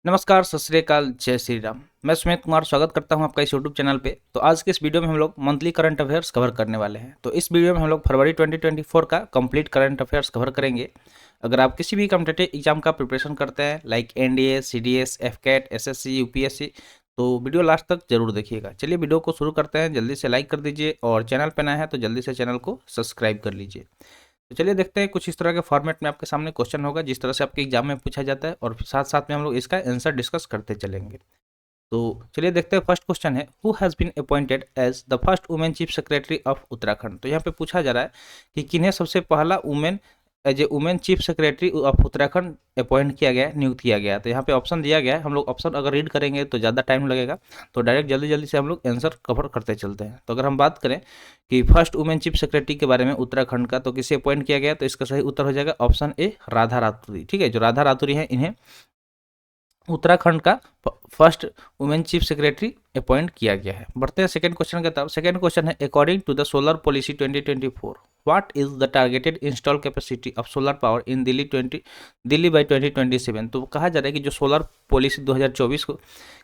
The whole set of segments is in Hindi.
नमस्कार, सत श्री अकाल, जय श्री राम। मैं सुमित कुमार स्वागत करता हूं आपका इस यूट्यूब चैनल पे। तो आज के इस वीडियो में हम लोग मंथली करंट अफेयर्स कवर करने वाले हैं। तो इस वीडियो में हम लोग फरवरी 2024 का कंप्लीट करंट अफेयर्स कवर करेंगे। अगर आप किसी भी कॉम्पिटिटिव एग्जाम का प्रिपरेशन करते हैं like NDA, CDS, AFCAT, SSC, UPSC, तो वीडियो लास्ट तक जरूर देखिएगा। चलिए वीडियो को शुरू करते हैं। जल्दी से लाइक कर दीजिए और चैनल पर नया है तो जल्दी से चैनल को सब्सक्राइब कर लीजिए। तो चलिए देखते हैं। कुछ इस तरह के फॉर्मेट में आपके सामने क्वेश्चन होगा जिस तरह से आपके एग्जाम में पूछा जाता है, और साथ साथ में हम लोग इसका आंसर डिस्कस करते चलेंगे। तो चलिए देखते हैं। फर्स्ट क्वेश्चन है, who has been appointed as the first women chief secretary of Uttarakhand. तो यहाँ पे पूछा जा रहा है कि किन्हें सबसे पहला women as a women chief secretary of Uttarakhand appoint किया गया, नियुक्त किया गया। तो यहाँ पे ऑप्शन दिया गया है। हम लोग ऑप्शन अगर रीड करेंगे तो ज़्यादा टाइम लगेगा, तो डायरेक्ट जल्दी जल्दी से हम लोग आंसर कवर करते चलते हैं। तो अगर हम बात करें कि फर्स्ट वुमेन चीफ सेक्रेटरी के बारे में उत्तराखंड का, तो किसे अपॉइंट किया गया, तो इसका सही उत्तर हो जाएगा ऑप्शन ए, राधा रातुरी। ठीक है, जो राधा रातुरी है, इन्हें उत्तराखंड का first women chief secretary appoint किया गया है। बढ़ते हैं सेकंड क्वेश्चन की तरफ। सेकंड क्वेश्चन है, according to the solar policy 2024 what is the targeted install capacity of solar power in Delhi by 2027। तो कहा जा रहा है कि जो सोलर पॉलिसी 2024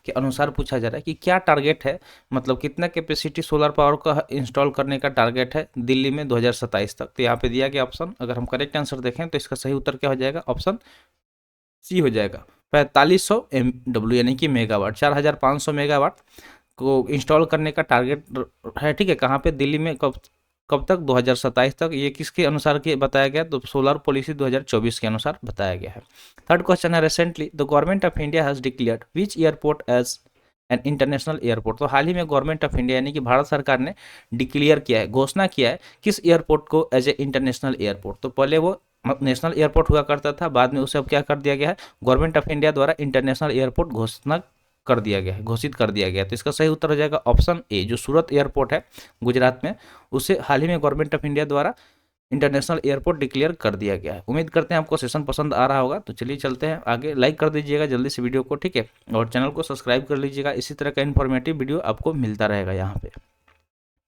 के अनुसार पूछा जा रहा है कि क्या टारगेट है, मतलब कितना कैपेसिटी सोलर पावर का इंस्टॉल करने का टारगेट है दिल्ली में 2027 तक। तो यहाँ पे दिया गया ऑप्शन, अगर हम करेक्ट आंसर देखें तो इसका सही उत्तर क्या हो जाएगा, ऑप्शन सी हो जाएगा। 4500 MW यानी कि मेगावाट, 4500 मेगावाट को इंस्टॉल करने का टारगेट है। ठीक है, कहाँ पे, दिल्ली में। कब कब तक, 2027 तक। ये किसके अनुसार के बताया गया, तो सोलर पॉलिसी 2024 के अनुसार बताया गया है। थर्ड क्वेश्चन है, recently the government of India has declared which airport as an international airport. तो हाल ही में गवर्नमेंट ऑफ इंडिया यानी कि भारत सरकार ने डिक्लेयर किया है, घोषणा किया है किस एयरपोर्ट को एज ए इंटरनेशनल एयरपोर्ट। तो पहले वो नेशनल एयरपोर्ट हुआ करता था, बाद में उसे अब क्या कर दिया गया है, गवर्नमेंट ऑफ इंडिया द्वारा इंटरनेशनल एयरपोर्ट घोषणा कर दिया गया है, घोषित कर दिया गया है। तो इसका सही उत्तर हो जाएगा ऑप्शन ए, जो सूरत एयरपोर्ट है गुजरात में, उसे हाल ही में गवर्नमेंट ऑफ इंडिया द्वारा इंटरनेशनल एयरपोर्ट डिक्लेयर कर दिया गया है। उम्मीद करते हैं आपको सेशन पसंद आ रहा होगा। तो चलिए चलते हैं आगे। लाइक कर दीजिएगा जल्दी से वीडियो को, ठीक है, और चैनल को सब्सक्राइब कर लीजिएगा। इसी तरह का इन्फॉर्मेटिव वीडियो आपको मिलता रहेगा यहाँ पे।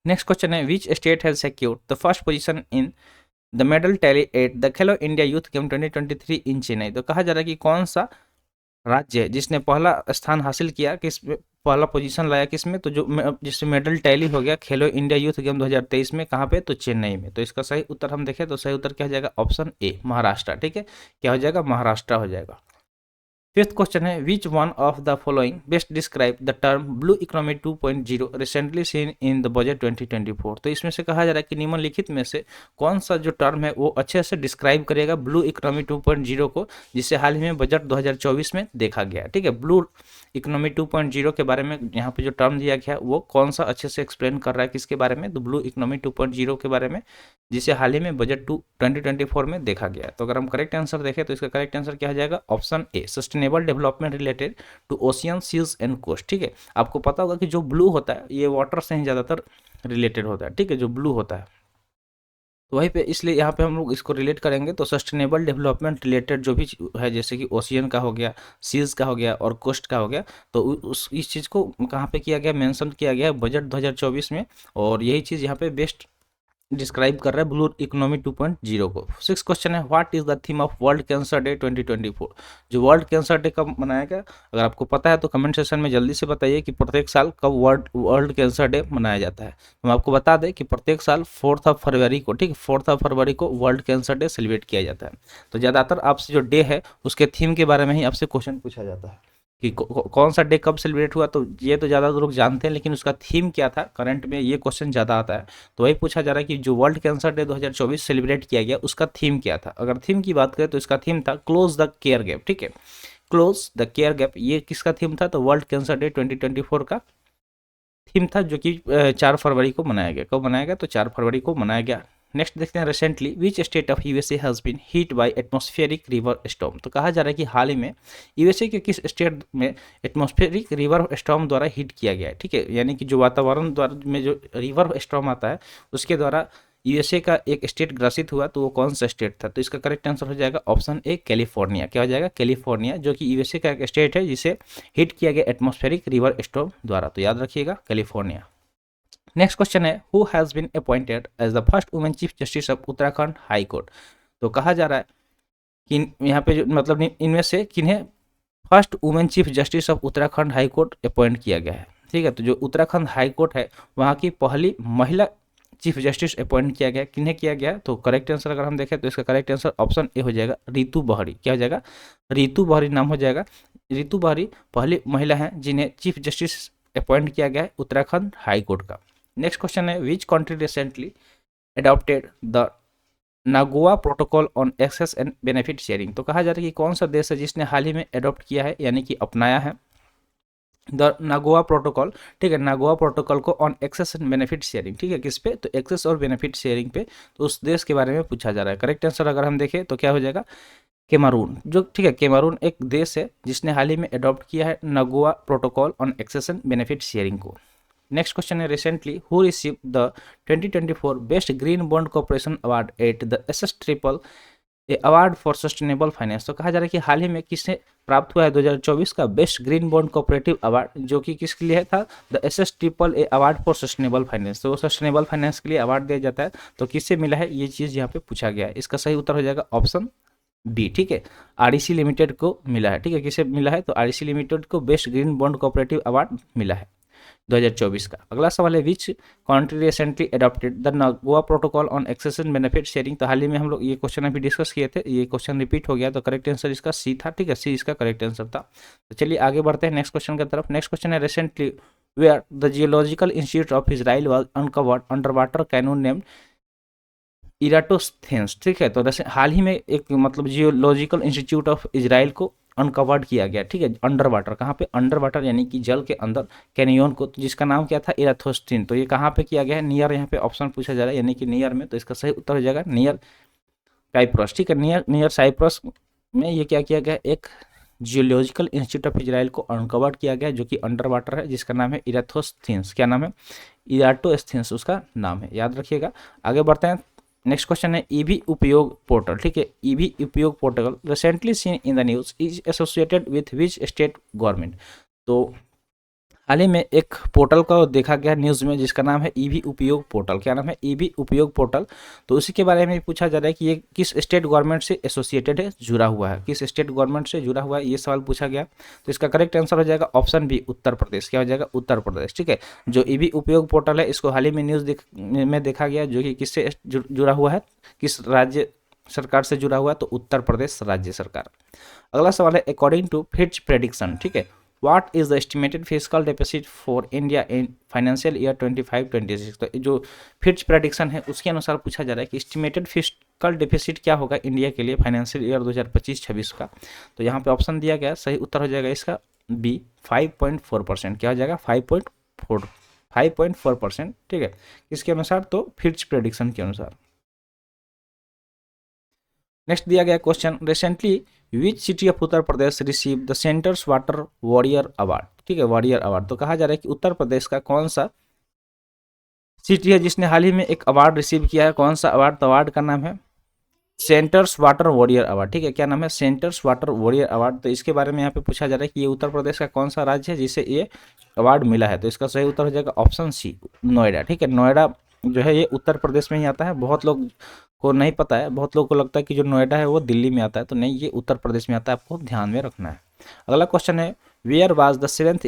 नेक्स्ट क्वेश्चन है, which state has secured the first position in the medal tally at the Khelo India youth game 2023 इन चेन्नई। तो कहा जा रहा है कि कौन सा राज्य है जिसने पहला स्थान हासिल किया, किस पहला पोजीशन लाया किस में, तो जो जिससे मेडल टैली हो गया खेलो इंडिया यूथ गेम 2023 में, कहाँ पे, तो चेन्नई में। तो इसका सही उत्तर हम देखें तो सही उत्तर क्या हो जाएगा, ऑप्शन ए, महाराष्ट्र। ठीक है, क्या हो जाएगा, महाराष्ट्र हो जाएगा। फिफ्थ क्वेश्चन है, विच one of the following best describe the term blue economy 2.0 recently seen in the budget 2024। तो इसमें से कहा जा रहा है कि निम्नलिखित में से कौन सा जो टर्म है वो अच्छे से डिस्क्राइब करेगा ब्लू इकोनॉमी 2.0 को, जिसे हाल ही में बजट 2024 में देखा गया। ठीक है, ब्लू इकोनॉमी 2.0 के बारे में यहाँ पे जो टर्म दिया गया वो कौन सा अच्छे से एक्सप्लेन कर रहा है, किसके बारे में, तो ब्लू इकोनॉमी 2.0 के बारे में, जिसे हाल ही में बजट 2024 में देखा गया है। तो अगर हम करेक्ट आंसर देखें तो इसका करेक्ट आंसर क्या हो जाएगा, option A, sustainable development related to ocean, seas and coast. ठीक है, आपको पता होगा कि जो ब्लू होता है ये वाटर से ही ज़्यादातर रिलेटेड होता है। ठीक है, जो ब्लू होता है, तो वहीं पे इसलिए यहाँ पे हम लोग इसको रिलेट करेंगे। तो सस्टेनेबल डेवलपमेंट रिलेटेड जो भी है, जैसे कि ओशियन का हो गया, सीज का हो गया और कोस्ट का हो गया, तो उस इस चीज़ को कहाँ पे किया गया, मेंशन किया गया बजट 2024 में, और यही चीज़ यहाँ पे बेस्ट डिस्क्राइब कर रहा है ब्लू इकोनॉमी 2.0 को। सिक्स क्वेश्चन है, what is the theme of world cancer day 2024। जो वर्ल्ड कैंसर डे कब मनाया गया, अगर आपको पता है तो कमेंट सेक्शन में जल्दी से बताइए कि प्रत्येक साल कब वर्ल्ड कैंसर डे मनाया जाता है। हम आपको बता दें कि प्रत्येक साल 4 फरवरी को, ठीक है, 4 फरवरी को वर्ल्ड कैंसर डे सेलिब्रेट किया जाता है। तो ज़्यादातर आपसे जो डे है उसके थीम के बारे में ही आपसे क्वेश्चन पूछा जाता है कि कौन सा डे कब सेलिब्रेट हुआ। तो ये तो ज़्यादा लोग जानते हैं, लेकिन उसका थीम क्या था, करंट में ये क्वेश्चन ज़्यादा आता है। तो वही पूछा जा रहा है कि जो वर्ल्ड कैंसर डे 2024 सेलिब्रेट किया गया उसका थीम क्या था। अगर थीम की बात करें तो इसका थीम था क्लोज द केयर गैप। ठीक है, क्लोज द केयर गैप, ये किसका थीम था, तो वर्ल्ड कैंसर डे 2024 का थीम था, जो कि 4 फरवरी को मनाया गया। कब मनाया गया, तो 4 फरवरी को मनाया गया। नेक्स्ट देखते हैं, recently which state of USA has been hit by atmospheric river storm. तो कहा जा रहा है कि हाल ही में यूएसए के किस स्टेट में एटमॉस्फेरिक रिवर स्टॉर्म द्वारा हिट किया गया है। ठीक है, यानी कि जो वातावरण द्वारा में जो रिवर स्टॉर्म आता है उसके द्वारा यूएसए का एक स्टेट ग्रसित हुआ, तो वो कौन सा स्टेट था। तो इसका करेक्ट आंसर हो जाएगा ऑप्शन ए, कैलिफोर्निया। क्या हो जाएगा, कैलिफोर्निया, जो कि यूएसए का एक स्टेट है जिसे हिट किया गया एटमॉस्फेरिक रिवर स्टॉर्म द्वारा। तो याद रखिएगा, कैलिफोर्निया। नेक्स्ट क्वेश्चन है, who has been appointed as the first women chief justice of Uttarakhand high court. तो कहा जा रहा है कि यहाँ पे जो मतलब इनमें से किन्हें first women chief justice of Uttarakhand high court appoint किया गया है। ठीक है, तो जो उत्तराखंड हाई कोर्ट है वहाँ की पहली महिला चीफ जस्टिस अपॉइंट किया गया। किन्हें किया गया? तो करेक्ट आंसर अगर हम देखें तो इसका करेक्ट आंसर ऑप्शन ए हो जाएगा, रितु बहरी। क्या हो जाएगा? रितु बहरी नाम हो जाएगा। रितु बहरी पहली महिला हैं जिन्हें चीफ जस्टिस अपॉइंट किया गया है उत्तराखंड हाई कोर्ट का। नेक्स्ट क्वेश्चन है, which country recently adopted the Nagoya protocol on access and benefit sharing? तो कहा जा रहा है कि कौन सा देश है जिसने हाल ही में एडॉप्ट किया है यानी कि अपनाया है द नागोआ प्रोटोकॉल। ठीक है, नागोआ प्रोटोकॉल को on access and benefit sharing. ठीक है, किस पे? तो एक्सेस और बेनिफिट शेयरिंग पे। तो उस देश के बारे में पूछा जा रहा है। करेक्ट आंसर अगर हम देखें तो क्या हो जाएगा? केमरून। जो ठीक है, केमरून एक देश है जिसने हाल ही में अडॉप्ट किया है Nagoya protocol on access and benefit sharing को। नेक्स्ट क्वेश्चन है, recently who receive the 2024 best green bond corporation award at the SS triple A award for sustainable finance? तो कहा जा रहा है कि हाल ही में किसने प्राप्त हुआ है 2024 का best green bond cooperative award, जो कि किसके लिए था? The SS triple A award for sustainable finance. तो सस्टेनेबल फाइनेंस के लिए अवार्ड दिया जाता है। तो किससे मिला है ये चीज़ यहाँ पे पूछा गया है। इसका सही उत्तर हो जाएगा ऑप्शन बी। ठीक है, आरईसी लिमिटेड को मिला है। ठीक है, किसे मिला है? तो आरईसी लिमिटेड को best green bond cooperative award मिला है 2024 का। अगला सवाल है, which country recently adopted the Nagoya protocol on access and benefit sharing? तो हाल ही में हम लोग ये क्वेश्चन अभी डिस्कस किए थे, ये क्वेश्चन रिपीट हो गया। तो करेक्ट आंसर इसका सी था। ठीक है, सी इसका करेक्ट आंसर था। तो चलिए आगे बढ़ते हैं नेक्स्ट क्वेश्चन की तरफ। नेक्स्ट क्वेश्चन है, recently where the geological institute of Israel was uncovered under water canyon named Eratosthenes. ठीक है, तो हाल ही में एक मतलब जियोलॉजिकल इंस्टीट्यूट ऑफ इजराइल को अनकवर्ड किया गया। ठीक है, अंडर वाटर। कहाँ पे? अंडर वाटर यानी कि जल के अंदर कैनियन को, जिसका नाम क्या था? इराथोस्थिन। तो ये कहाँ पे किया गया है? नियर यहाँ पे ऑप्शन पूछा जा रहा है यानी कि नियर में। तो इसका सही उत्तर हो जाएगा नियर साइप्रस। ठीक है, नियर साइप्रस में ये क्या किया गया? एक जियोलॉजिकल इंस्टीट्यूट ऑफ इजराइल को अनकवर्ड किया गया जो कि अंडर वाटर है, जिसका नाम है इराथोस्थेंस। क्या नाम है? इराटोस्थेंस उसका नाम है, याद रखिएगा। आगे बढ़ते हैं। नेक्स्ट क्वेश्चन है, ईवी उपयोग पोर्टल। ठीक है, ईवी उपयोग portal recently seen in the news is associated with which state government? तो हाल ही में एक पोर्टल को देखा गया न्यूज़ में जिसका नाम है ईवी उपयोग पोर्टल। क्या नाम है? ईवी उपयोग पोर्टल। तो उसी के बारे में पूछा जा रहा है कि ये किस स्टेट गवर्नमेंट से एसोसिएटेड है, जुड़ा हुआ है, किस स्टेट गवर्नमेंट से जुड़ा हुआ है, ये सवाल पूछा गया। तो इसका करेक्ट आंसर हो जाएगा ऑप्शन बी, उत्तर प्रदेश। क्या हो जाएगा? उत्तर प्रदेश। ठीक है, जो ईवी उपयोग पोर्टल है इसको हाल ही में न्यूज़ में देखा गया, जो कि किससे जुड़ा हुआ है, किस राज्य सरकार से जुड़ा हुआ है? तो उत्तर प्रदेश राज्य सरकार। अगला सवाल है, अकॉर्डिंग टू फिच प्रेडिक्शन। ठीक है, what is the estimated physical deficit for India in financial year 25-26? तो जो फिच प्रेडिक्शन है उसके अनुसार पूछा जा रहा है कि एस्टिमेटेड फिजिकल डेफिसिट क्या होगा इंडिया के लिए फाइनेंशियल ईयर 2025-26 का। तो यहाँ पे ऑप्शन दिया गया, सही उत्तर हो जाएगा इसका बी, 5.4%। क्या हो जाएगा? 5.4%। ठीक है, किसके अनुसार? तो फिच प्रेडिक्शन के अनुसार। नेक्स्ट दिया गया question, recently which city of Uttar Pradesh receive the centres water warrior award? ठीक है, वॉरियर अवार्ड। तो कहा जा रहा है कि उत्तर प्रदेश का कौन सा सिटी है जिसने हाल ही में एक अवार्ड रिसीव किया है? कौन सा अवार्ड? तो अवार्ड का नाम है सेंटर्स वाटर वॉरियर अवार्ड। ठीक है, क्या नाम है? Centres water warrior award. तो इसके बारे में यहाँ पे पूछा जा रहा है कि ये उत्तर प्रदेश का कौन सा राज्य है जिसे ये अवार्ड मिला है? तो इसका सही उत्तर हो जाएगा ऑप्शन सी, नोएडा। ठीक है, नोएडा जो है ये उत्तर प्रदेश में ही आता है। बहुत लोग को नहीं पता है, बहुत लोगों को लगता है कि जो नोएडा है वो दिल्ली में आता है, तो नहीं, ये उत्तर प्रदेश में आता है, आपको ध्यान में रखना है। अगला क्वेश्चन है, where was the 7th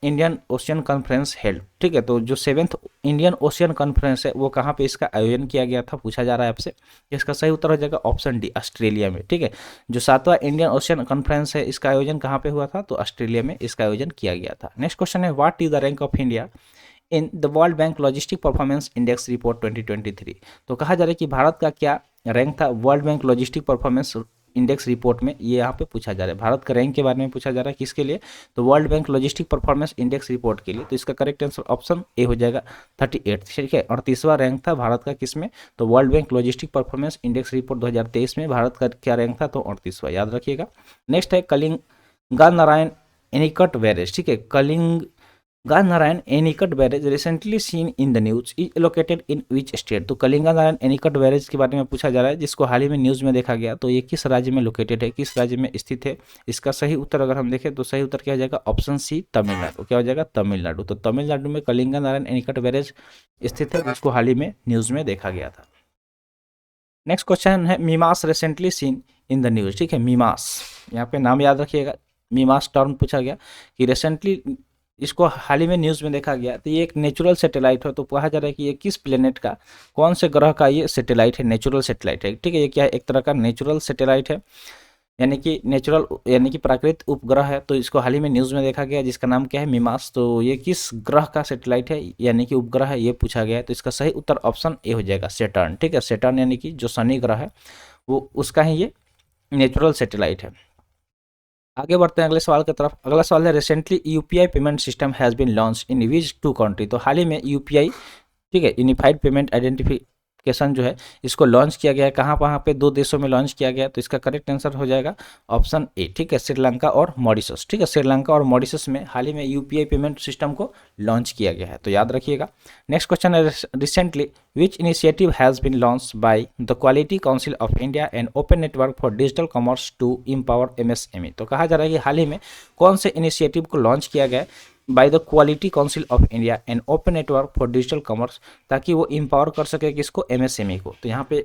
Indian ocean conference held? ठीक है, तो जो 7th इंडियन ओशियन कॉन्फ्रेंस है वो कहाँ पे इसका आयोजन किया गया था, पूछा जा रहा है आपसे। इसका सही उत्तर हो जाएगा ऑप्शन डी, ऑस्ट्रेलिया में। ठीक है, जो 7वां इंडियन ओशियन कॉन्फ्रेंस है इसका आयोजन कहाँ पे हुआ था? तो ऑस्ट्रेलिया में इसका आयोजन किया गया था। नेक्स्ट क्वेश्चन है, what is the rank of India in the world bank logistic performance index report 2023? तो कहा जा रहा है कि भारत का क्या रैंक था world bank logistic performance index report में? ये यहाँ पे पूछा जा रहा है, भारत का रैंक के बारे में पूछा जा रहा है। किसके लिए? तो world bank logistic performance index report के लिए। तो इसका करेक्ट आंसर ऑप्शन ए हो जाएगा 38। ठीक है, 38वां रैंक था भारत का किसमें? तो world bank logistic performance index report 2023 में भारत का क्या रैंक था? तो 38वां, याद रखिएगा। नेक्स्ट है कलिंगा नारायण एनीकट बैरेज। ठीक है, Kalinga Narayan anicut barrage recently seen in the news is located in which state? तो कलिंगा नारायण एनीकट बैरेज के बारे में पूछा जा रहा है जिसको हाल ही में न्यूज़ में देखा गया। तो ये किस राज्य में लोकेटेड है, किस राज्य में स्थित है? इसका सही उत्तर अगर हम देखें तो सही उत्तर क्या हो जाएगा? Option C, Tamil Nadu. क्या हो जाएगा? तमिलनाडु। तो तमिलनाडु में कलिंगा नारायण एनीकट बैरेज स्थित है जिसको हाल ही में न्यूज़ में देखा गया था। नेक्स्ट क्वेश्चन है, Mimas recently seen in the news. ठीक है, मीमास, यहाँ पे नाम याद रखिएगा, मीमास टर्म पूछा गया कि रिसेंटली इसको हाल ही में न्यूज़ में देखा गया, तो ये एक नेचुरल सैटेलाइट है। तो कहा जा रहा है कि ये किस प्लेनेट का, कौन से ग्रह का ये सैटेलाइट है, नेचुरल सैटेलाइट है। ठीक है, ये क्या है, एक तरह का नेचुरल सैटेलाइट है, यानी कि नेचुरल यानी कि प्राकृतिक उपग्रह है। तो इसको हाल ही में न्यूज़ में देखा गया, जिसका नाम क्या है, मीमास। तो ये किस ग्रह का सैटेलाइट है यानी कि उपग्रह है, ये पूछा गया है। तो इसका सही उत्तर ऑप्शन ए हो जाएगा, सैटर्न। ठीक है, सैटर्न यानी कि जो शनि ग्रह है वो उसका ही ये नेचुरल सैटेलाइट है। आगे बढ़ते हैं अगले सवाल की तरफ। अगला सवाल है, recently UPI payment system has been launch in which two country. तो हाल ही में यूपीआई, ठीक है, यूनिफाइड पेमेंट आइडेंटिफिकेशन जो है, इसको लॉन्च किया गया है। कहाँ कहाँ पे, 2 देशों में लॉन्च किया गया। तो इसका करेक्ट आंसर हो जाएगा ऑप्शन ए। ठीक है, श्रीलंका और मॉरिशस। ठीक है, श्रीलंका और मॉरिशस में हाल ही में यूपीआई पेमेंट सिस्टम को लॉन्च किया गया है, तो याद रखिएगा। नेक्स्ट क्वेश्चन है, recently which initiative has been launch by the quality council of India and open network for digital commerce to empower MSME. तो कहा जा रहा है कि हाल ही में कौन से इनिशिएटिव को लॉन्च किया गया है bye the quality council of India and open network for digital commerce, ताकि वो एम्पावर कर सके किसको, एमएसएमई को। तो यहाँ पे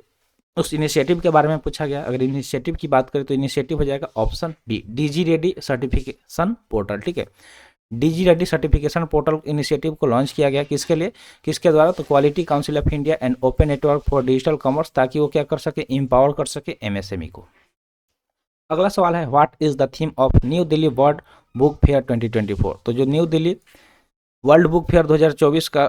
उस इनिशिएटिव के बारे में पूछा गया। अगर इनिशिएटिव की बात करें तो इनिशिएटिव हो जाएगा option B, Digi ready certification portal. ठीक है, Digi ready certification portal initiative को लॉन्च किया गया, किसके लिए, किसके द्वारा, तो quality council of India and open network for digital commerce, ताकि वो क्या कर सके, एम्पावर कर सके एमएसएमई को। अगला सवाल है, what is the theme of new Delhi world book fair 2024। तो जो new Delhi world book fair 2024 का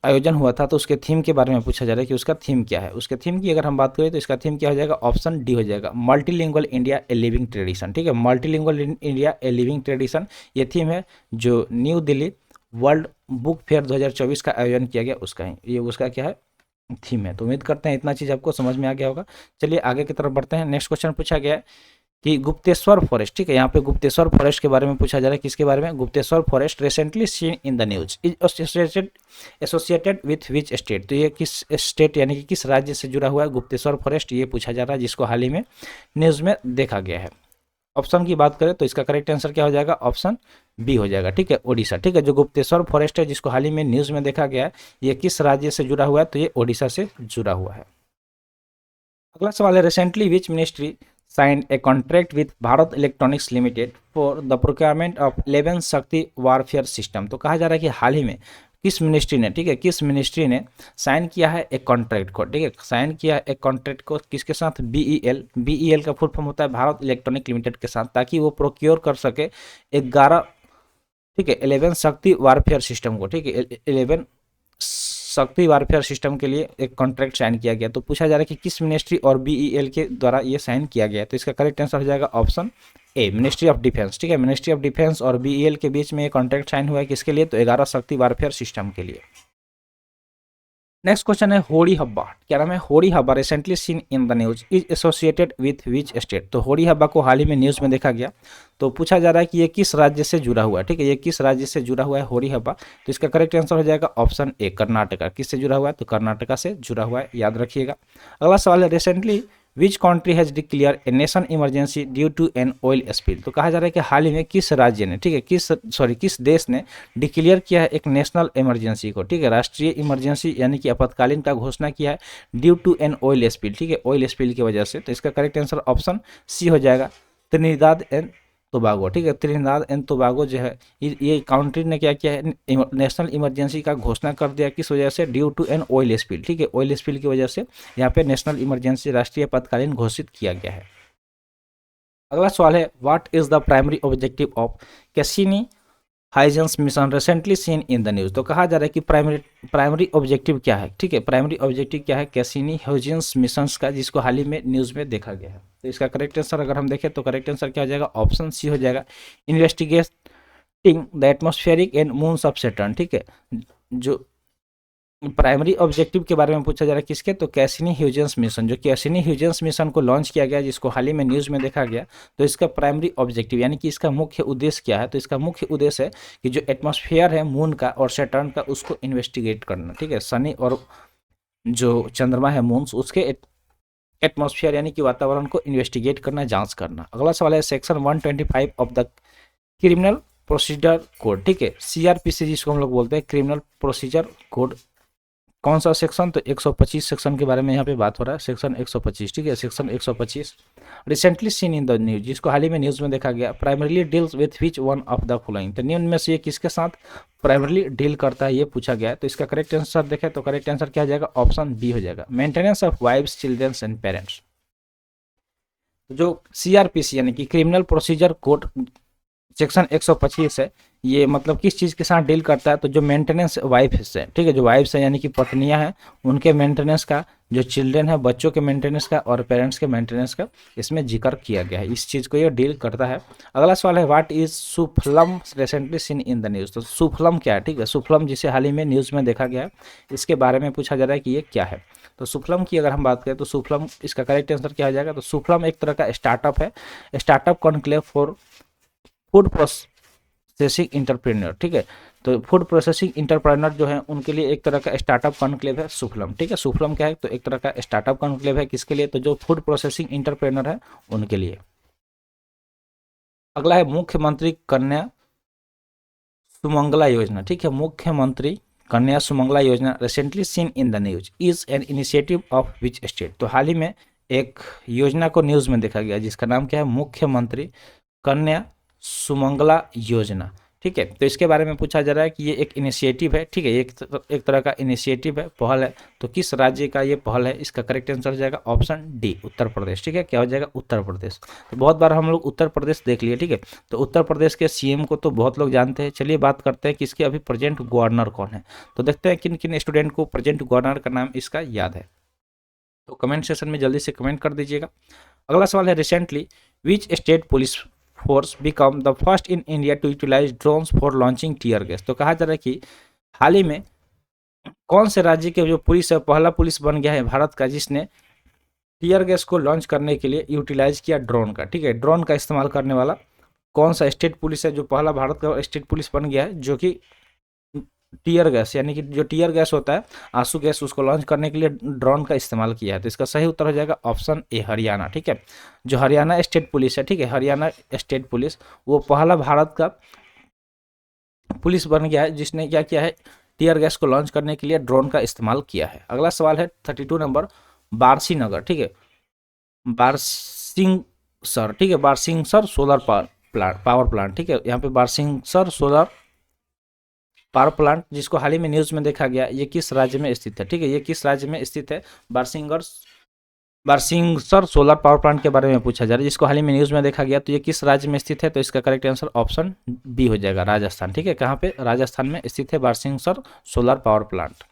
आयोजन हुआ था, तो उसके थीम के बारे में पूछा जा रहा है कि उसका थीम क्या है। उसके थीम की अगर हम बात करें तो इसका थीम क्या हो जाएगा, ऑप्शन डी हो जाएगा, multilingual India a living tradition. ठीक है, multilingual India a living tradition ये थीम है जो new Delhi world book fair 2024 का आयोजन किया गया, उसका ही ये उसका क्या है, थीम है। तो उम्मीद करते हैं इतना चीज़ आपको समझ में आ गया होगा। चलिए आगे की तरफ बढ़ते हैं। नेक्स्ट क्वेश्चन पूछा गया है कि गुप्तेश्वर फॉरेस्ट, ठीक है, यहाँ पे गुप्तेश्वर फॉरेस्ट के बारे में पूछा जा रहा है, किसके बारे में, Gupteshwar forest recently seen in the news is associated with which state. तो ये किस स्टेट यानी कि किस राज्य से जुड़ा हुआ है गुप्तेश्वर फॉरेस्ट, ये पूछा जा रहा है, जिसको हाल ही में न्यूज़ में देखा गया है। ऑप्शन की बात करें तो इसका करेक्ट आंसर क्या हो जाएगा, ऑप्शन बी हो जाएगा। ठीक है, ओडिशा। ठीक है, जो गुप्तेश्वर फॉरेस्ट है जिसको हाल ही में न्यूज़ में देखा गया है, ये किस राज्य से जुड़ा हुआ है, तो ये ओडिशा से जुड़ा हुआ है। अगला सवाल है, recently which ministry signed a contract with Bharat electronics limited for the procurement of 11 शक्ति वारफेयर सिस्टम। तो कहा जा रहा है कि हाल ही में किस मिनिस्ट्री ने, ठीक है, किस मिनिस्ट्री ने साइन किया है एक कॉन्ट्रैक्ट को, ठीक है, साइन किया है एक कॉन्ट्रैक्ट को किसके साथ, बीईएल का फुल फॉर्म होता है भारत इलेक्ट्रॉनिक लिमिटेड के साथ, ताकि वो प्रोक्योर कर सके 11, ठीक है, 11 शक्ति वारफेयर सिस्टम को। ठीक है, 11 शक्ति वारफेयर सिस्टम के लिए एक कॉन्ट्रैक्ट साइन किया गया। तो पूछा जा रहा है कि किस मिनिस्ट्री और बीईएल के द्वारा ये साइन किया गया। तो इसका करेक्ट आंसर हो जाएगा option A, ministry of defence. ठीक है, मिनिस्ट्री ऑफ डिफेंस और बीईएल के बीच में ये कॉन्ट्रैक्ट साइन हुआ है, किसके लिए, तो 11 शक्ति वारफेयर सिस्टम के लिए। नेक्स्ट क्वेश्चन है, होड़ी हब्बा, क्या नाम है, Hori Habba recently seen in the news is associated with which state. तो होड़ी हब्बा को हाल ही में न्यूज़ में देखा गया। तो पूछा जा रहा है कि ये किस राज्य से जुड़ा हुआ है। ठीक है, ये किस राज्य से जुड़ा हुआ है होड़ी हब्बा। तो इसका करेक्ट आंसर हो जाएगा ऑप्शन ए, कर्नाटका। किससे जुड़ा हुआ है, तो कर्नाटका से जुड़ा हुआ है, याद रखिएगा। अगला सवाल है, recently which country has declare a nation emergency due to an oil spill. तो कहा जा रहा है कि हाल ही में किस राज्य ने, ठीक है, किस देश ने डिक्लेयर किया है एक नेशनल इमरजेंसी को, ठीक है, राष्ट्रीय इमरजेंसी यानी कि आपातकालीन का घोषणा किया है due to an oil spill. ठीक है, ऑयल स्पिल की वजह से। तो इसका करेक्ट आंसर ऑप्शन सी हो जाएगा, त्रिनिदाद एंड टोबागो। ठीक है, त्रिनिदाद एंड टोबागो जो है ये कंट्री ने क्या किया है, नेशनल इमरजेंसी का घोषणा कर दिया, किस वजह से, due to an oil spill. ठीक है, ऑयल स्पिल की वजह से यहाँ पे नेशनल इमरजेंसी राष्ट्रीय आपातकालीन घोषित किया गया है। अगला सवाल है, what is the primary objective of Cassini Huygens mission recently seen in the news. तो कहा जा रहा है कि प्राइमरी ऑब्जेक्टिव क्या है। ठीक है, प्राइमरी ऑब्जेक्टिव क्या है कैसिनी हाइजेंस मिशन का, जिसको हाल ही में न्यूज़ में देखा गया है। तो इसका करेक्ट आंसर अगर हम देखें तो करेक्ट आंसर क्या हो जाएगा, ऑप्शन सी हो जाएगा, investigating the atmospheric and moons of Saturn. ठीक है, जो प्राइमरी ऑब्जेक्टिव के बारे में पूछा जा रहा है किसके, तो कैसिनी ह्यूजेंस मिशन, जो कैसिनी ह्यूजेंस मिशन को लॉन्च किया गया, जिसको हाल ही में न्यूज़ में देखा गया। तो इसका प्राइमरी ऑब्जेक्टिव यानी कि इसका मुख्य उद्देश्य क्या है, तो इसका मुख्य उद्देश्य है कि जो एटमॉस्फेयर है मून का और सैटर्न का, उसको इन्वेस्टिगेट करना। ठीक है, शनि और जो चंद्रमा है मून, उसके एटमॉस्फेयर यानी कि वातावरण को इन्वेस्टिगेट करना, जांच करना। अगला सवाल है, section 125 of the criminal procedure code. ठीक है, सीआरपीसी जिसको हम लोग बोलते हैं, क्रिमिनल प्रोसीजर कोड कौन सा सेक्शन, तो 125 सेक्शन के बारे में यहाँ पे बात हो रहा है, सेक्शन 125, ठीक है, section 125। Recently seen in the news, जिसको हाल ही में न्यूज में देखा गया, primarily deals with which one of the following, तो निम्न में से ये किसके साथ प्राइमरली डील करता है, ये पूछा गया है। तो इसका करेक्ट आंसर देखें तो करेक्ट आंसर क्या हो जाएगा, ऑप्शन बी हो जाएगा, maintenance of wives, children's and parents. जो सीआरपीसी यानी कि क्रिमिनल प्रोसीजर कोड सेक्शन 125 है, ये मतलब किस चीज़ के साथ डील करता है, तो जो मेंटेनेंस वाइफ है, ठीक है, जो वाइफ्स है यानी कि पत्नियां हैं, उनके मेंटेनेंस का, जो चिल्ड्रन है बच्चों के मेंटेनेंस का, और पेरेंट्स के मेंटेनेंस का इसमें जिक्र किया गया है, इस चीज़ को ये डील करता है। अगला सवाल है, what is Sufalam recently seen in the news, तो सुफलम क्या है, ठीक है, सुफलम जिसे हाल ही में न्यूज़ में देखा गया है, इसके बारे में पूछा जा रहा है कि ये क्या है। तो सुफलम की अगर हम बात करें तो सुफलम, इसका करेक्ट आंसर क्या हो जाएगा, तो सुफलम एक तरह का स्टार्टअप है, startup conclave for food processing entrepreneur, ठीक है, तो फूड प्रोसेसिंग इंटरप्रेन्योर जो है उनके लिए एक तरह का स्टार्टअप कॉन्क्लेव है सुफलम, ठीक है। सुफलम क्या है, तो एक तरह का स्टार्टअप कॉन्क्लेव है, किसके लिए, तो जो फूड प्रोसेसिंग इंटरप्रेन्योर है उनके लिए। अगला है मुख्यमंत्री कन्या सुमंगला योजना, ठीक है, मुख्यमंत्री कन्या सुमंगला योजना recently seen in the news is an initiative of which state, तो हाल ही में एक योजना को न्यूज में देखा गया जिसका नाम क्या है, मुख्यमंत्री कन्या सुमंगला योजना, ठीक है। तो इसके बारे में पूछा जा रहा है कि ये एक इनिशिएटिव है, ठीक है, एक तरह का इनिशिएटिव है, पहल है, तो किस राज्य का ये पहल है, इसका करेक्ट आंसर हो जाएगा ऑप्शन डी, उत्तर प्रदेश, ठीक है, क्या हो जाएगा, उत्तर प्रदेश। तो बहुत बार हम लोग उत्तर प्रदेश देख लिए, ठीक है, तो उत्तर प्रदेश के सीएम को तो बहुत लोग जानते हैं। चलिए बात करते हैं कि इसके अभी प्रेजेंट गवर्नर कौन है, तो देखते हैं किन किन स्टूडेंट को प्रेजेंट गवर्नर का नाम इसका याद है, तो कमेंट सेक्शन में जल्दी से कमेंट कर दीजिएगा। अगला सवाल है, recently which state police force become the first in India to utilise drones for launching tear gas, तो कहा जा रहा है कि हाल ही में कौन से राज्य के जो पुलिस है, पहला पुलिस बन गया है भारत का जिसने टीयर गैस को लॉन्च करने के लिए यूटिलाइज किया ड्रोन का, ठीक है, ड्रोन का इस्तेमाल करने वाला कौन सा स्टेट पुलिस है, जो पहला भारत का स्टेट पुलिस बन गया है जो कि टीयर गैस यानी कि जो टीयर गैस होता है, आंसू गैस, उसको लॉन्च करने के लिए ड्रोन का इस्तेमाल किया है। तो इसका सही उत्तर हो जाएगा ऑप्शन ए, हरियाणा, ठीक है, जो हरियाणा स्टेट पुलिस है, ठीक है, हरियाणा स्टेट पुलिस वो पहला भारत का पुलिस बन गया है जिसने क्या किया है, टीयर गैस को लॉन्च करने के लिए ड्रोन का इस्तेमाल किया है। अगला सवाल है 32 नंबर, बारसी नगर, ठीक है, बारसिंगसर, ठीक है, बारसिंगसर सोलर पावर प्लांट, ठीक है, यहाँ पे बारसिंगसर सोलर पावर प्लांट जिसको हाल ही में न्यूज में देखा गया, ये किस राज्य में स्थित है, ठीक है, ये किस राज्य में स्थित है, बारसिंगसर सोलर पावर प्लांट के बारे में पूछा जा रहा है जिसको हाल ही में न्यूज में देखा गया, तो ये किस राज्य में स्थित है, तो इसका करेक्ट आंसर ऑप्शन बी हो जाएगा, राजस्थान, ठीक है, कहाँ पे, राजस्थान में स्थित है बारसिंगसर सोलर पावर प्लांट।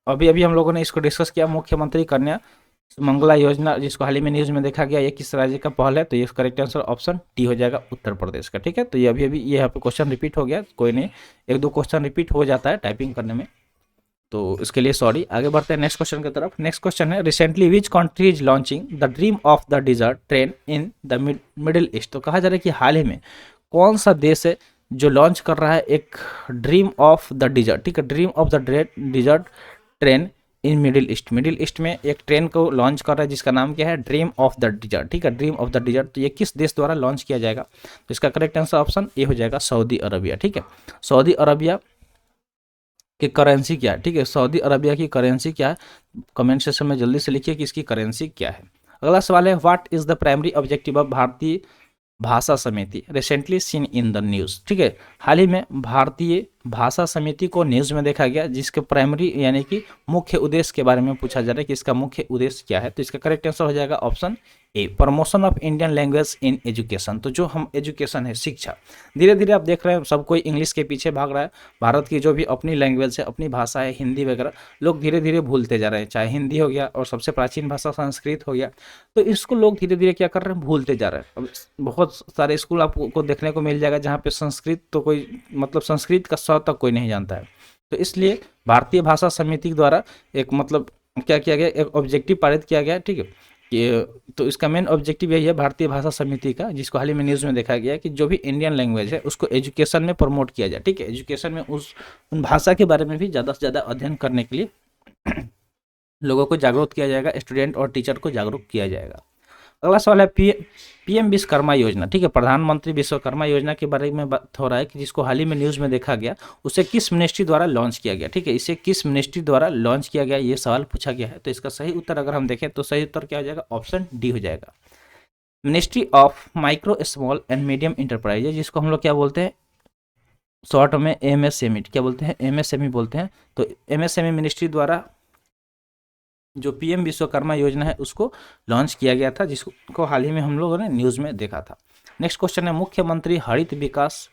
अभी अभी हम लोगों ने इसको डिस्कस किया, मुख्यमंत्री कन्या सुमंगला योजना जिसको हाल ही में न्यूज में देखा गया, ये किस राज्य का पहल है, तो ये करेक्ट आंसर ऑप्शन डी हो जाएगा, उत्तर प्रदेश का, ठीक है। तो ये अभी अभी ये यहाँ पे क्वेश्चन रिपीट हो गया, कोई नहीं, एक दो क्वेश्चन रिपीट हो जाता है टाइपिंग करने में, तो इसके लिए सॉरी। आगे बढ़ते हैं नेक्स्ट क्वेश्चन की तरफ। नेक्स्ट क्वेश्चन है, recently which country is launching the dream of the dessert train in the middle east, तो कहा जा रहा है कि हाल ही में कौन सा देश है जो लॉन्च कर रहा है एक ड्रीम ऑफ द डिजर्ट, ठीक है, dream of the dessert train in middle east, middle east में एक ट्रेन को लॉन्च कर रहा है जिसका नाम क्या है, ड्रीम ऑफ द डिजर्ट, ठीक है, ड्रीम ऑफ द डिजर्ट। तो ये किस देश द्वारा लॉन्च किया जाएगा, तो इसका करेक्ट आंसर ऑप्शन ए हो जाएगा, सऊदी अरबिया, ठीक है, सऊदी अरबिया की करेंसी क्या है, ठीक है, सऊदी अरबिया की करेंसी क्या है, कमेंट सेक्शन में जल्दी से लिखिए कि इसकी करेंसी क्या है। अगला सवाल है, what is the primary objective of भारतीय भाषा समिति recently seen in the news, ठीक है, हाल ही में भारतीय भाषा समिति को न्यूज़ में देखा गया जिसके प्राइमरी यानी कि मुख्य उद्देश्य के बारे में पूछा जा रहा है कि इसका मुख्य उद्देश्य क्या है, तो इसका करेक्ट आंसर हो जाएगा option A, promotion of Indian language in education. तो जो हम एजुकेशन है, शिक्षा, धीरे धीरे आप देख रहे हैं सब कोई इंग्लिश के पीछे भाग रहा है, भारत की जो भी अपनी लैंग्वेज है, अपनी भाषा है, हिंदी वगैरह लोग धीरे धीरे भूलते जा रहे हैं, चाहे हिंदी हो गया और सबसे प्राचीन भाषा संस्कृत हो गया, तो इसको लोग धीरे धीरे क्या कर रहे हैं, भूलते जा रहे हैं। अब बहुत सारे स्कूल आपको देखने को मिल जाएगा जहाँ पे संस्कृत तो कोई मतलब संस्कृत का स तक कोई नहीं जानता है, तो इसलिए भारतीय भाषा समिति द्वारा एक मतलब क्या किया गया, एक ऑब्जेक्टिव पारित किया गया, ठीक है, कि तो इसका मेन ऑब्जेक्टिव यही है भारतीय भाषा समिति का, जिसको हाल ही में न्यूज़ में देखा गया कि जो भी इंडियन लैंग्वेज है उसको एजुकेशन में प्रमोट किया जाए, ठीक है, एजुकेशन में उन भाषा के बारे में भी ज़्यादा से ज़्यादा अध्ययन करने के लिए लोगों को जागरूक किया जाएगा, स्टूडेंट और टीचर को जागरूक किया जाएगा। अगला सवाल है पीएम विश्वकर्मा योजना, ठीक है, प्रधानमंत्री विश्वकर्मा योजना के बारे में बात हो रहा है कि जिसको हाल ही में न्यूज़ में देखा गया, उसे किस मिनिस्ट्री द्वारा लॉन्च किया गया, ठीक है, इसे किस मिनिस्ट्री द्वारा लॉन्च किया गया, ये सवाल पूछा गया है। तो इसका सही उत्तर अगर हम देखें तो सही उत्तर क्या हो जाएगा, ऑप्शन डी हो जाएगा, ministry of micro small and medium enterprise, जिसको हम लोग क्या बोलते हैं शॉर्ट में एमएसएमई, क्या बोलते हैं, एमएसएमई बोलते हैं। तो एमएसएमई मिनिस्ट्री द्वारा जो पीएम विश्वकर्मा योजना है उसको लॉन्च किया गया था, जिसको हाल ही में हम लोगों ने न्यूज़ में देखा था। नेक्स्ट क्वेश्चन है मुख्यमंत्री हरित विकास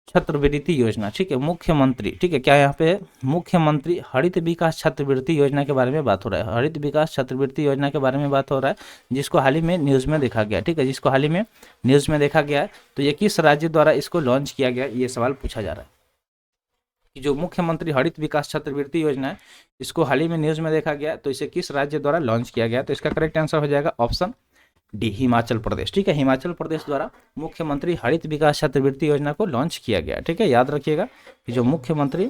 छात्रवृत्ति योजना, ठीक है, मुख्यमंत्री, ठीक है, क्या यहाँ पे है, मुख्यमंत्री हरित विकास छात्रवृत्ति योजना के बारे में बात हो रहा है, हरित विकास छात्रवृत्ति योजना के बारे में बात हो रहा है, जिसको हाल ही में न्यूज़ में देखा गया, ठीक है, जिसको हाल ही में न्यूज़ में देखा गया है। तो ये किस राज्य द्वारा इसको लॉन्च किया गया, ये सवाल पूछा जा रहा है कि जो मुख्यमंत्री हरित विकास छात्रवृत्ति योजना है इसको हाल ही में न्यूज़ में देखा गया, तो इसे किस राज्य द्वारा लॉन्च किया गया। तो इसका करेक्ट आंसर हो जाएगा ऑप्शन डी, हिमाचल प्रदेश, ठीक है, हिमाचल प्रदेश द्वारा मुख्यमंत्री हरित विकास छात्रवृत्ति योजना को लॉन्च किया गया, ठीक है, याद रखिएगा कि जो मुख्यमंत्री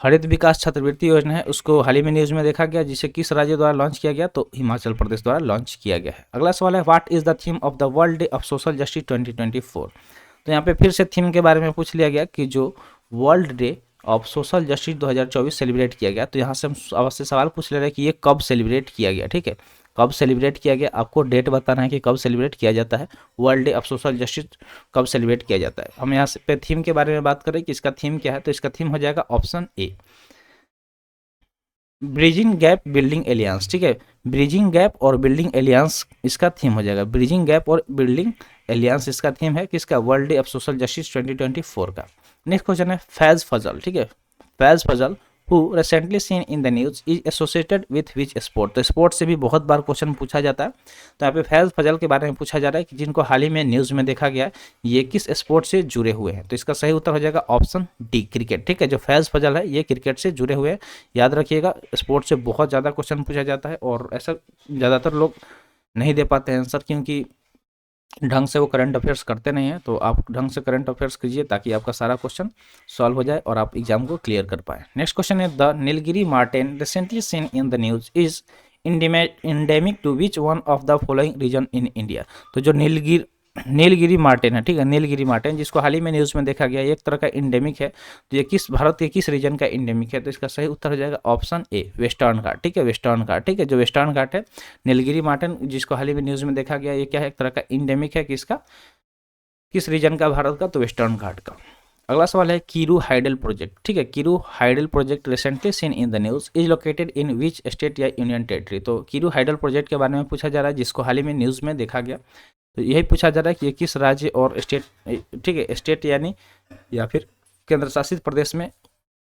हरित विकास छात्रवृत्ति योजना है उसको हाल ही में न्यूज़ में देखा गया, जिसे किस राज्य द्वारा लॉन्च किया गया, तो हिमाचल प्रदेश द्वारा लॉन्च किया गया है। अगला सवाल है what is the theme of the world day of social justice 2024। तो यहाँ पे फिर से थीम के बारे में पूछ लिया गया कि जो world day of social justice 2024 celebrate किया गया, तो यहाँ से हम अवश्य सवाल पूछ ले रहे हैं कि ये कब सेलिब्रेट किया गया, ठीक है, कब सेलिब्रेट किया गया, आपको डेट बताना है कि कब सेलिब्रेट किया जाता है, world day of social justice कब सेलिब्रेट किया जाता है। हम यहाँ पे थीम के बारे में बात करें कि इसका थीम क्या है, तो इसका थीम हो जाएगा option A, bridging gap building alliances, ठीक है, ब्रिजिंग गैप और बिल्डिंग एलियंस इसका थीम हो जाएगा, ब्रिजिंग गैप और बिल्डिंग एलियंस इसका थीम है किसका, world day of social justice 2024 का। नेक्स्ट क्वेश्चन है फैज फजल, ठीक है, Faiz Fazal who recently seen in the news is associated with which sport. तो स्पोर्ट से भी बहुत बार क्वेश्चन पूछा जाता है, तो यहाँ पे फैज फजल के बारे में पूछा जा रहा है कि जिनको हाल ही में न्यूज़ में देखा गया ये किस स्पोर्ट से जुड़े हुए हैं। तो इसका सही उत्तर हो जाएगा ऑप्शन डी, क्रिकेट, ठीक है, जो फैज फजल है ये क्रिकेट से जुड़े हुए हैं। याद रखिएगा स्पोर्ट से बहुत ज़्यादा क्वेश्चन पूछा जाता है और ऐसा ज़्यादातर लोग नहीं दे पाते हैं आंसर, क्योंकि ढंग से वो करंट अफेयर्स करते नहीं हैं। तो आप ढंग से करंट अफेयर्स कीजिए ताकि आपका सारा क्वेश्चन सॉल्व हो जाए और आप एग्जाम को क्लियर कर पाए। नेक्स्ट क्वेश्चन है the Nilgiri marten recently seen in the news is endemic to which one of the following region in India. तो जो नीलगिरी मार्टेन है, ठीक है, नीलगिरी मार्टेन जिसको हाल ही में न्यूज़ में देखा गया एक तरह का इंडेमिक है, तो ये किस भारत के किस रीजन का इंडेमिक है। तो इसका सही उत्तर हो जाएगा ऑप्शन ए, वेस्टर्न घाट, ठीक है, वेस्टर्न घाट, ठीक है, जो वेस्टर्न घाट है नीलगिरी मार्टेन जिसको हाल ही में न्यूज़ में देखा गया ये क्या है, एक तरह का इंडेमिक है किसका, किस रीजन का भारत का, तो वेस्टर्न घाट का। अगला सवाल है कीरू हाइडल प्रोजेक्ट, ठीक है, Kiru hydel project recently seen in the news is located in which state या यूनियन टेरिटरी। तो कीरू हाइडल प्रोजेक्ट के बारे में पूछा जा रहा है जिसको हाल ही में न्यूज़ में देखा गया, तो यही पूछा जा रहा है कि ये किस राज्य और स्टेट, ठीक है, स्टेट यानी या फिर केंद्र शासित प्रदेश में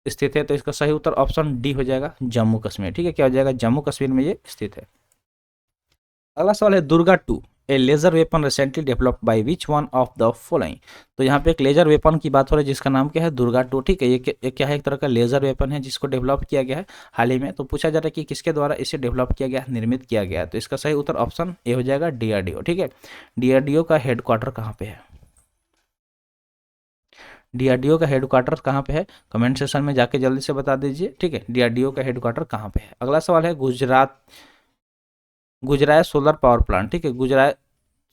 स्थित है। तो इसका सही उत्तर ऑप्शन डी हो जाएगा जम्मू कश्मीर, ठीक है, क्या हो जाएगा, जम्मू कश्मीर में ये स्थित है। अगला सवाल है Durga 2 a laser weapon recently developed by which one of the following. तो यहाँ पे एक लेजर वेपन की बात हो रही है जिसका नाम क्या है, दुर्गा 2, ठीक है, ये क्या है, एक तरह का लेजर वेपन है जिसको डेवलप किया गया है हाल ही में। तो पूछा जा रहा है कि किसके द्वारा इसे डेवलप किया गया, निर्मित किया गया है। तो इसका सही उत्तर ऑप्शन ए हो जाएगा डीआरडीओ, ठीक है, डीआरडीओ का हेडक्वार्टर कहाँ पे है, डीआरडीओ का हेडक्वार्टर कहाँ पे है, कमेंट सेक्शन में जाके जल्दी से बता दीजिए, ठीक है, डीआरडीओ का हेडक्वार्टर कहाँ पे है। अगला सवाल है गुजरात सोलर पावर प्लांट, ठीक है, Gujarat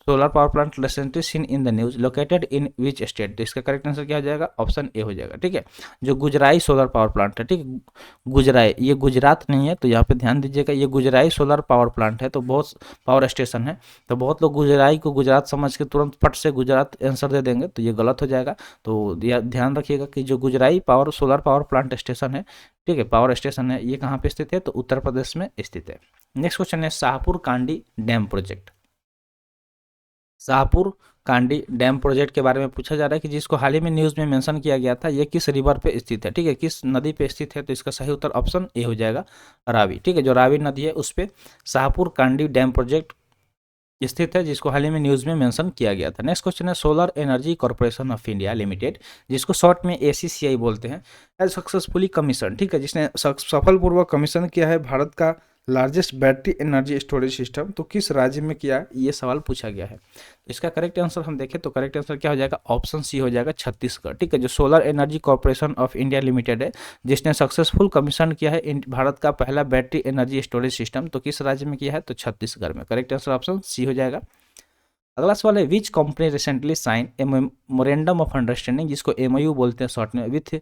solar power plant recently seen in the news located in which state. तो इसका करेक्ट आंसर क्या हो जाएगा, ऑप्शन ए हो जाएगा, ठीक है, जो गुजराई सोलर पावर प्लांट है, ठीक है, गुजराई ये गुजरात नहीं है, तो यहाँ पे ध्यान दीजिएगा ये गुजराई सोलर पावर प्लांट है, तो बहुत पावर स्टेशन है, तो बहुत लोग गुजराई को गुजरात समझ के तुरंत फट से गुजरात आंसर दे देंगे, तो ये गलत हो जाएगा। तो ध्यान रखिएगा कि जो गुजराई power solar power plant station है, ठीक है, पावर स्टेशन है, ये कहाँ पे स्थित है, तो उत्तर प्रदेश में स्थित है। नेक्स्ट क्वेश्चन है Shahpur Kandi dam project, Shahpur Kandi dam project के बारे में पूछा जा रहा है कि जिसको हाल ही में न्यूज़ में मेंशन किया गया था ये किस रिवर पे स्थित है, ठीक है, किस नदी पे स्थित है। तो इसका सही उत्तर ऑप्शन ए हो जाएगा रावी, ठीक है, जो रावी नदी है उस पे शाहपुर कांडी डैम प्रोजेक्ट स्थित है जिसको हाल ही में न्यूज़ में मेंशन किया गया था। नेक्स्ट क्वेश्चन है solar energy corporation of India limited जिसको शॉर्ट में ACCI बोलते हैं एज सक्सेसफुली कमीशन, ठीक है, जिसने सफलपूर्वक कमीशन किया है भारत का largest battery energy storage system तो किस राज्य में किया, ये सवाल पूछा गया है। तो इसका करेक्ट आंसर हम देखें तो करेक्ट आंसर क्या हो जाएगा, ऑप्शन सी हो जाएगा, छत्तीसगढ़। ठीक है, जो solar energy corporation of India limited है, जिसने सक्सेसफुल कमीशन किया है भारत का पहला बैटरी एनर्जी स्टोरेज सिस्टम, तो किस राज्य में किया है, तो छत्तीसगढ़ में। करेक्ट आंसर ऑप्शन सी हो जाएगा। अगला सवाल है, which company recently sign a memorandum of understanding, जिसको एमओयू बोलते हैं शॉर्ट में, with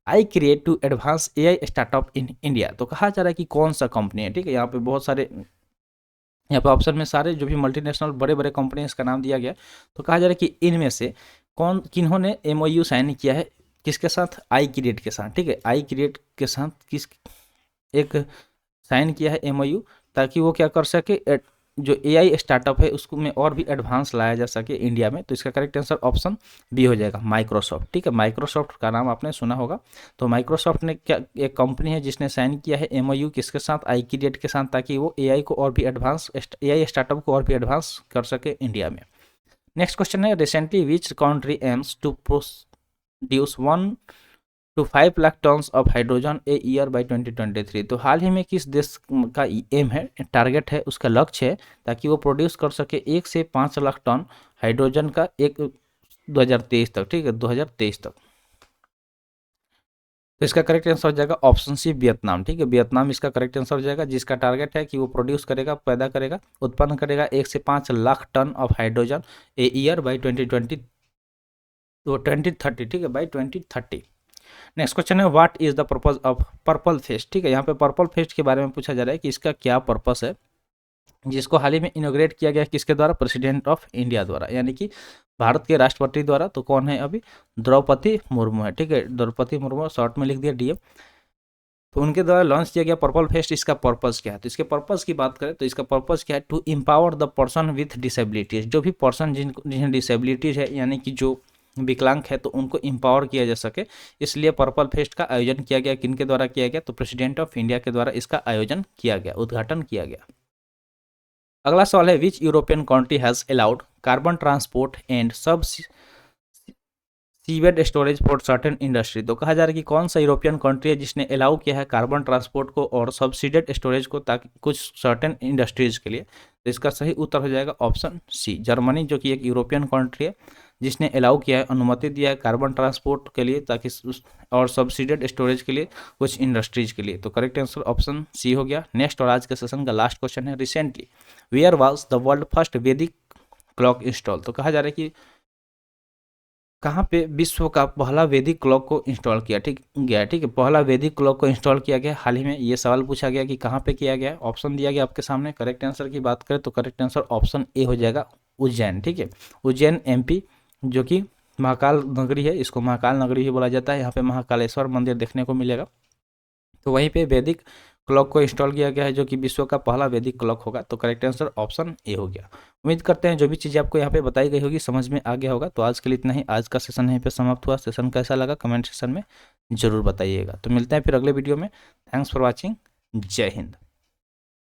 iCreate to advance AI startup in India. तो कहा जा रहा है कि कौन सा कंपनी है। ठीक है, यहाँ पे बहुत सारे, यहाँ पे ऑप्शन में सारे जो भी मल्टीनेशनल बड़े बड़े कंपनी है इसका नाम दिया गया। तो कहा जा रहा है कि इनमें से किन्होंने एमओयू साइन किया है, किसके साथ, आई क्रिएट के साथ। ठीक है, आई क्रिएट के साथ किस एक साइन किया है एमओयू, ताकि वो क्या कर सके, जो एआई स्टार्टअप है उसको में और भी एडवांस लाया जा सके इंडिया में। तो इसका करेक्ट आंसर ऑप्शन बी हो जाएगा, माइक्रोसॉफ्ट। ठीक है, माइक्रोसॉफ्ट का नाम आपने सुना होगा। तो माइक्रोसॉफ्ट ने क्या, एक कंपनी है जिसने साइन किया है एमओयू किसके साथ, आई क्रिएट के साथ, ताकि वो एआई को और भी एडवांस, एआई स्टार्टअप को और भी एडवांस कर सके इंडिया में। नेक्स्ट क्वेश्चन है, recently which country aims to produce 1 to 5 lakh tons of hydrogen a year by 2023। तो हाल ही में किस देश का एम है, टारगेट है, उसका लक्ष्य है, ताकि वो प्रोड्यूस कर सके 1 से 5 लाख टन हाइड्रोजन का 2023 तक। ठीक है, 2023 तक। तो इसका करेक्ट आंसर हो जाएगा ऑप्शन सी, वियतनाम। ठीक है, वियतनाम इसका करेक्ट आंसर हो जाएगा, जिसका टारगेट है कि वो प्रोड्यूस करेगा, पैदा करेगा, उत्पन्न करेगा 1 से 5 lakh ton of hydrogen a year by 2030। ठीक है, बाई 2030। नेक्स्ट क्वेश्चन है, what is the purpose of purple fest. ठीक है, यहाँ पे पर्पल फेस्ट के बारे में पूछा जा रहा है कि इसका क्या पर्पस है, जिसको हाल ही में इनोग्रेट किया गया किसके द्वारा, प्रेसिडेंट ऑफ इंडिया द्वारा, यानी कि भारत के राष्ट्रपति द्वारा। तो कौन है अभी, द्रौपदी मुर्मू है। ठीक है, द्रौपदी मुर्मू, शॉर्ट में लिख दिया डीएम। तो उनके द्वारा लॉन्च किया गया पर्पल फेस्ट। इसका पर्पस क्या है, तो इसके पर्पस की बात करें तो इसका पर्पस क्या है, to empower the person with disabilities. जो भी पर्सन जिन्हें डिसेबिलिटीज है, यानी कि जो विकलांग है, तो उनको एम्पावर किया जा सके, इसलिए पर्पल फेस्ट का आयोजन किया गया। किनके द्वारा किया गया, तो प्रेसिडेंट ऑफ इंडिया के द्वारा इसका आयोजन किया गया, उद्घाटन किया गया। अगला सवाल है, which European country has allowed carbon transport and sub seabed storage for certain industry. तो कहा जा रहा है कि कौन सा यूरोपियन कंट्री है जिसने अलाउ किया है कार्बन ट्रांसपोर्ट को और सब्सिडेड स्टोरेज को, ताकि कुछ सर्टेन इंडस्ट्रीज के लिए। तो इसका सही उत्तर हो जाएगा ऑप्शन सी, जर्मनी, जो कि एक यूरोपियन कंट्री है जिसने अलाउ किया है, अनुमति दिया है कार्बन ट्रांसपोर्ट के लिए, ताकि और सब्सिडेड स्टोरेज के लिए कुछ इंडस्ट्रीज के लिए। तो करेक्ट आंसर ऑप्शन सी हो गया। नेक्स्ट और आज के सेशन का लास्ट क्वेश्चन है, recently where was the world first Vedic clock install. तो कहा जा रहा है कि कहाँ पे विश्व का पहला वैदिक क्लॉक को इंस्टॉल किया गया। ठीक है, पहला वैदिक क्लॉक को इंस्टॉल किया गया हाल ही में, ये सवाल पूछा गया कि कहाँ पे किया गया। ऑप्शन दिया गया आपके सामने। करेक्ट आंसर की बात करें तो करेक्ट आंसर ऑप्शन ए हो जाएगा, उज्जैन। ठीक है, उज्जैन एमपी, जो कि महाकाल नगरी है, इसको महाकाल नगरी ही बोला जाता है। यहाँ पे महाकालेश्वर मंदिर देखने को मिलेगा। तो वहीं पे वैदिक क्लॉक को इंस्टॉल किया गया है, जो कि विश्व का पहला वैदिक क्लॉक होगा। तो करेक्ट आंसर ऑप्शन ए हो गया। उम्मीद करते हैं जो भी चीज़ें आपको यहाँ पे बताई गई होगी समझ में आ गया होगा। तो आज के लिए इतना ही, आज का सेशन यहीं पे समाप्त हुआ। सेशन कैसा लगा कमेंट सेक्शन में जरूर बताइएगा। तो मिलते हैं फिर अगले वीडियो में। थैंक्स फॉर वॉचिंग, जय हिंद।